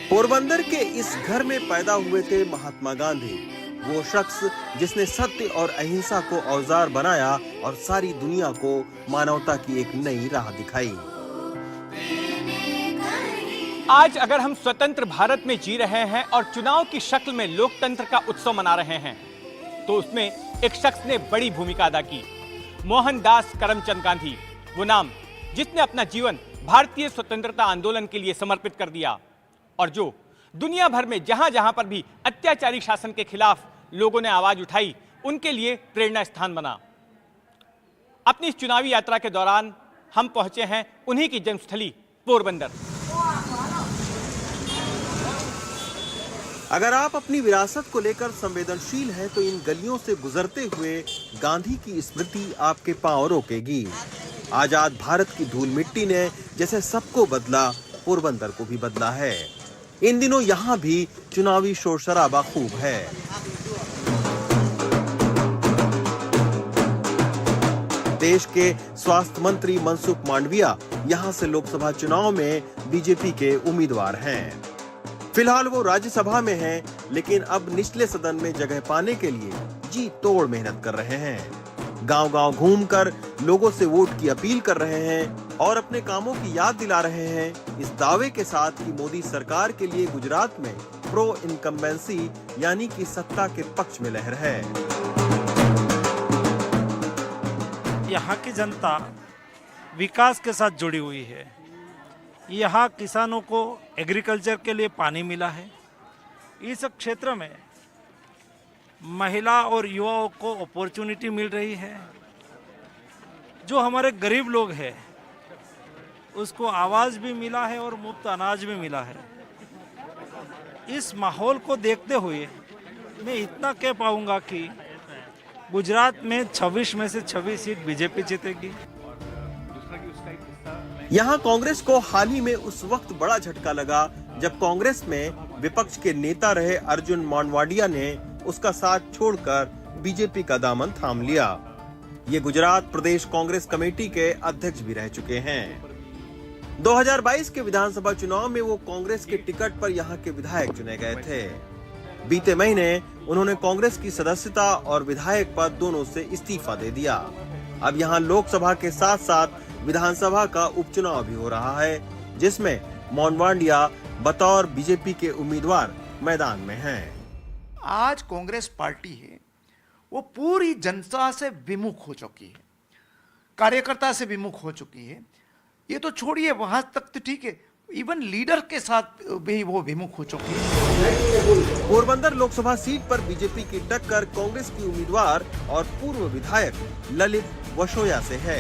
पोरबंदर के इस घर में पैदा हुए थे महात्मा गांधी, वो शख्स जिसने सत्य और अहिंसा को औजार बनाया और सारी दुनिया को मानवता की एक नई राह दिखाई। आज अगर हम स्वतंत्र भारत में जी रहे हैं और चुनाव की शक्ल में लोकतंत्र का उत्सव मना रहे हैं, तो उसमें एक शख्स ने बड़ी भूमिका अदा की, मोहनदास करमचंद गांधी। वो नाम जिसने अपना जीवन भारतीय स्वतंत्रता आंदोलन के लिए समर्पित कर दिया और जो दुनिया भर में जहां जहां पर भी अत्याचारी शासन के खिलाफ लोगों ने आवाज उठाई, उनके लिए प्रेरणा स्थान बना। अपनी इस चुनावी यात्रा के दौरान हम पहुंचे हैं उन्हीं की जन्मस्थली पोरबंदर। अगर आप अपनी विरासत को लेकर संवेदनशील हैं तो इन गलियों से गुजरते हुए गांधी की स्मृति आपके पांव रोकेगी। आजाद भारत की धूल मिट्टी ने जैसे सबको बदला, पोरबंदर को भी बदला है। इन दिनों यहाँ भी चुनावी शोर शराबा खूब है। देश के स्वास्थ्य मंत्री मनसुख मांडविया यहाँ से लोकसभा चुनाव में बीजेपी के उम्मीदवार हैं। फिलहाल वो राज्यसभा में हैं, लेकिन अब निचले सदन में जगह पाने के लिए जी तोड़ मेहनत कर रहे हैं। गांव-गांव घूमकर लोगों से वोट की अपील कर रहे हैं और अपने कामों की याद दिला रहे हैं, इस दावे के साथ कि मोदी सरकार के लिए गुजरात में प्रो इनकम्बेंसी यानी कि सत्ता के पक्ष में लहर है। यहाँ की जनता विकास के साथ जुड़ी हुई है। यहाँ किसानों को एग्रीकल्चर के लिए पानी मिला है। इस क्षेत्र में महिला और युवाओं को अपॉर्चुनिटी मिल रही है। जो हमारे गरीब लोग हैं उसको आवाज़ भी मिला है और मुफ्त अनाज भी मिला है। इस माहौल को देखते हुए मैं इतना कह पाऊंगा कि गुजरात में 26 में से 26 सीट बीजेपी जीतेगी। यहाँ कांग्रेस को हाल ही में उस वक्त बड़ा झटका लगा जब कांग्रेस में विपक्ष के नेता रहे अर्जुन मोढवाडिया ने उसका साथ छोड़कर बीजेपी का दामन थाम लिया। ये गुजरात प्रदेश कांग्रेस कमेटी के अध्यक्ष भी रह चुके हैं। 2022 के विधानसभा चुनाव में वो कांग्रेस के टिकट पर यहाँ के विधायक चुने गए थे। बीते महीने उन्होंने कांग्रेस की सदस्यता और विधायक पद दोनों से इस्तीफा दे दिया। अब यहाँ लोकसभा के साथ साथ विधानसभा का उपचुनाव भी हो रहा है, जिसमें मोढवाडिया बतौर बीजेपी के उम्मीदवार मैदान में हैं। आज कांग्रेस पार्टी है वो पूरी जनता से विमुख हो चुकी है, कार्यकर्ता से विमुख हो चुकी है। ये तो छोड़िए, वहां तक तो ठीक है, इवन लीडर के साथ भी वो विमुख हो चुकी है। पोरबंदर लोकसभा सीट पर बीजेपी की टक्कर कांग्रेस की उम्मीदवार और पूर्व विधायक ललित वसोया से है।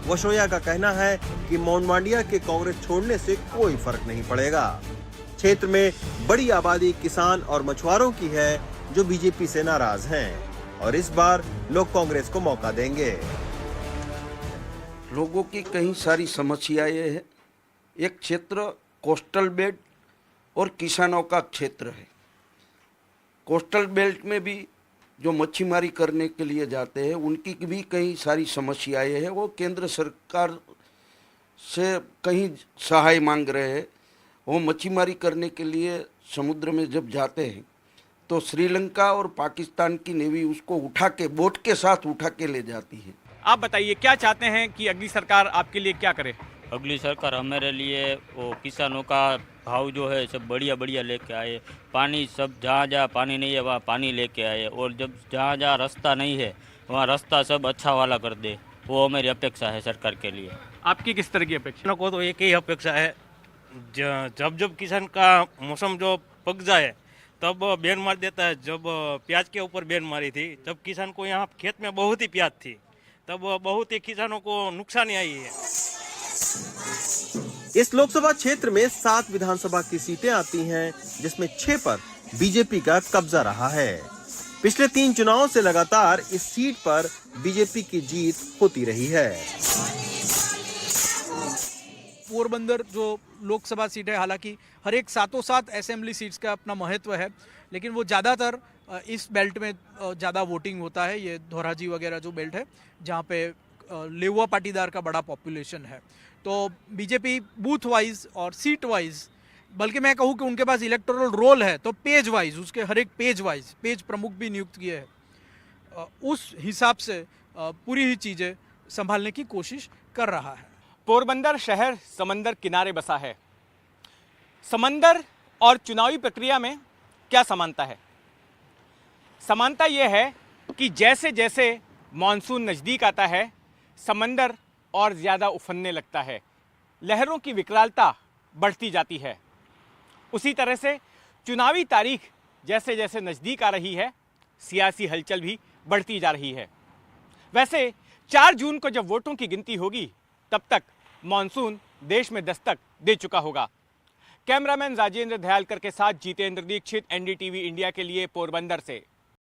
वसोया का कहना है कि मोढवाडिया के कांग्रेस छोड़ने से कोई फर्क नहीं पड़ेगा। क्षेत्र में बड़ी आबादी किसान और मछुआरों की है जो बीजेपी से नाराज हैं और इस बार लोग कांग्रेस को मौका देंगे। लोगों की कई सारी समस्याएं हैं। एक क्षेत्र कोस्टल बेल्ट और किसानों का क्षेत्र है। कोस्टल बेल्ट में भी जो मच्छीमारी करने के लिए जाते हैं उनकी भी कई सारी समस्याएं हैं। वो केंद्र सरकार से कहीं सहाय मांग रहे हैं। वो मच्छीमारी करने के लिए समुद्र में जब जाते हैं तो श्रीलंका और पाकिस्तान की नेवी उसको उठा के बोट के साथ उठा के ले जाती है। आप बताइए, क्या चाहते हैं कि अगली सरकार आपके लिए क्या करे? अगली सरकार हमारे लिए वो किसानों का भाव जो है सब बढ़िया बढ़िया लेके आए। पानी सब जहाँ जहाँ पानी नहीं है वहाँ पानी लेके आए और जब जहाँ जहाँ रास्ता नहीं है वहाँ रास्ता सब अच्छा वाला कर दे। वो हमारी अपेक्षा है सरकार के लिए। आपकी किस तरह की अपेक्षा? किसानों को तो एक ही अपेक्षा है, जब जब किसान का मौसम जो पक जाए तब बैन मार देता है। जब प्याज के ऊपर बैन मारी थी तब किसान को यहाँ खेत में बहुत ही प्याज थी, तब बहुत ही किसानों को नुकसान आई है। इस लोकसभा क्षेत्र में 7 विधानसभा की सीटें आती हैं, जिसमें 6 पर बीजेपी का कब्जा रहा है। पिछले 3 चुनावों से लगातार इस सीट पर बीजेपी की जीत होती रही है। पोरबंदर जो लोकसभा सीट है, हालांकि हर एक 7 असेंबली सीट्स का अपना महत्व है, लेकिन वो ज़्यादातर इस बेल्ट में ज़्यादा वोटिंग होता है। ये धोराजी वगैरह जो बेल्ट है जहाँ पे लेवा पाटीदार का बड़ा पॉपुलेशन है। तो बीजेपी बूथ वाइज और सीट वाइज बल्कि मैं कहूँ कि उनके पास इलेक्टोरल रोल है तो पेज वाइज, उसके हर एक पेज वाइज पेज प्रमुख भी नियुक्त किए हैं, उस हिसाब से पूरी ही चीज़ें संभालने की कोशिश कर रहा है। पोरबंदर शहर समंदर किनारे बसा है। समंदर और चुनावी प्रक्रिया में क्या समानता है? समानता यह है कि जैसे जैसे मॉनसून नज़दीक आता है, समंदर और ज़्यादा उफनने लगता है, लहरों की विकरालता बढ़ती जाती है। उसी तरह से चुनावी तारीख जैसे जैसे नज़दीक आ रही है, सियासी हलचल भी बढ़ती जा रही है। वैसे 4 जून को जब वोटों की गिनती होगी, तब तक मॉनसून देश में दस्तक दे चुका होगा। कैमरामैन राजेंद्र दयालकर के साथ जितेंद्र दीक्षित, एनडीटीवी इंडिया के लिए पोरबंदर से।